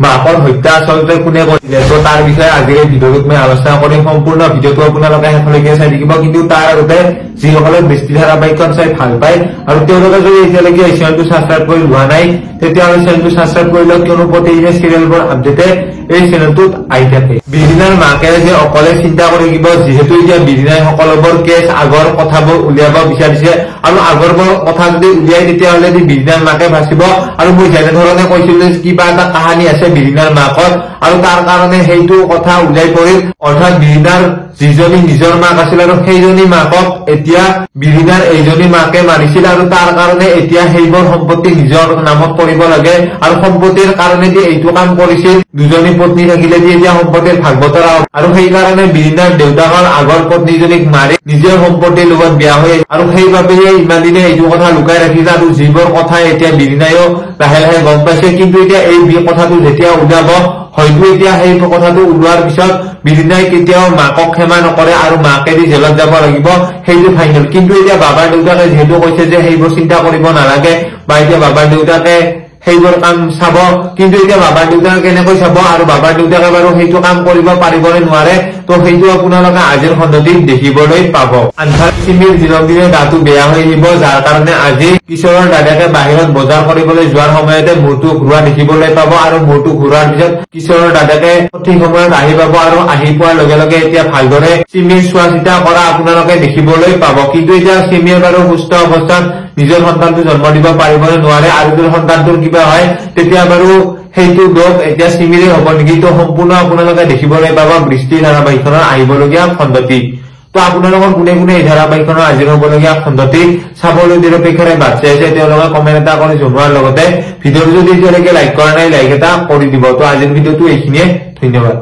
মাকৰ হত্যা আচলতে কোনে কৰিলে তো তাৰ বিষয়ে আজিৰ এই ভিডিঅ'টোত মই আলোচনা কৰিম। সম্পূৰ্ণ ভিডিঅ'টো আপোনালোকে শেষলৈকে চাই থাকিব। কিন্তু তাৰ আগতে যিসকলে বৃষ্টি ধাৰাবাহিকখন চাই ভাল পায় আৰু তেওঁলোকে যদি এতিয়ালৈকে এই চেনেলটো ছাবস্ক্ৰাইব কৰি লোৱা নাই তেতিয়াহ'লে চেনেলটো ছাবস্ক্ৰাইব কৰি লওক, কিয়নো প্ৰতিদিনে চিৰিয়েলবোৰ আপডেটে এই চেনেলটোত আহি থাকে। বিৰিণাৰ মাকে যে অকলে চিন্তা কৰি থাকিব, যিহেতু এতিয়া বিৰিণাই সকলোবোৰ কেছ আগৰ কথাবোৰ উলিয়াব বিচাৰিছে আৰু আগৰবোৰ কথা যদি উলিয়াই তেতিয়াহ'লে বিৰিণাৰ মাকে বাচিব। আৰু মই যেনেধৰণে কৈছিলো যে কিবা এটা কাহানী আছে বিৰিণাৰ মাকৰ আৰু তাৰ কাৰণে সেইটো কথা উলাই পৰিল, অৰ্থাৎ বিৰিণাৰ যিজনী নিজৰ মাক আছিল আৰু সেইজনী মাকক এতিয়া বিৰিণাৰ এইজনী মাকে মাৰিছিল আৰু তাৰ কাৰণে এতিয়া সেইবোৰ সম্পত্তি নিজৰ নামত কৰিব লাগে আৰু সম্পত্তিৰ কাৰণে এইটো কাম কৰিছিল। দুজনী পত্নী থাকিলে এতিয়া সম্পত্তিৰ ভাগ বতৰা আৰু সেইকাৰণে বিৰিণাৰ দেউতাকৰ আগৰ পত্নীজনীক মাৰি নিজৰ সম্পত্তিৰ লগত বিয়া হৈ আৰু সেইবাবে ইমান দিনে এইটো কথা লুকাই ৰাখিছে আৰু যিবোৰ কথা এতিয়া বিৰিণায়ো লাহে লাহে গম পাইছে। কিন্তু এতিয়া এই কথাটো যেতিয়া ওলাব হয়তো এতিয়া সেই কথাটো ওলোৱাৰ পিছত বিৰিণাই কেতিয়াও মাকক ক্ষমা নকৰে আৰু মাকেদি জেলত যাব লাগিব, সেইটো ফাইনেল। কিন্তু এতিয়া বাবাৰ দেউতাকে যিহেতু কৈছে যে সেইবোৰ চিন্তা কৰিব নালাগে বা এতিয়া বাবাৰ দেউতাকে সেইবোৰ কাম চাব, কিন্তু এতিয়া বাবাৰ দেউতাকে কেনেকৈ চাব আৰু বাবাৰ দেউতাকে বাৰু সেইটো কাম কৰিব পাৰিবনে নোৱাৰে, তো সেইটো আপোনালোকে আজিৰ খণ্ডটিত দেখিবলৈ পাব। আনফালে চিমিৰ দিনক দিনে গাটো বেয়া হৈ আহিব, যাৰ কাৰণে আজি কিশোৰৰ দাদাকে বাহিৰত বজাৰ কৰিবলৈ যোৱাৰ সময়তে মূৰটো ঘূৰোৱা দেখিবলৈ পাব আৰু মূৰটো ঘূৰোৱাৰ পিছত কিশোৰৰ দাদাকে সঠিক সময়ত আহি পাব আৰু আহি পোৱাৰ লগে লগে এতিয়া ভালদৰে চিমিৰ চোৱা চিতা কৰা আপোনালোকে দেখিবলৈ পাব। কিন্তু এতিয়া চিমিৰ বাৰু সুস্থ অৱস্থাত নিজৰ সন্তানটো জন্ম দিব পাৰিবনে নোৱাৰে আৰু যদি সন্তানটোৰ কিবা হয় তেতিয়া বাৰু সেইটো দোষ এতিয়া চিমিৰে হ'ব নেকি, তো সম্পূৰ্ণ আপোনালোকে দেখিবলৈ পাব বৃষ্টি ধাৰাবাহিকখনৰ আহিবলগীয়া খণ্ডটি। তো আপোনালোকৰ কোনে কোনে এই ধাৰাবাহিকখনৰ আজিৰ হ'বলগীয়া খণ্ডটি চাবলৈ নিৰপেক্ষৰে বাট চাই আছে তেওঁলোকে কমেন্ট এটা কৰি জনোৱাৰ লগতে ভিডিঅ'টো যদি এতিয়ালৈকে লাইক কৰা নাই লাইক এটা কৰি দিব। তো আজিৰ ভিডিঅ'টো এইখিনিয়ে, ধন্যবাদ।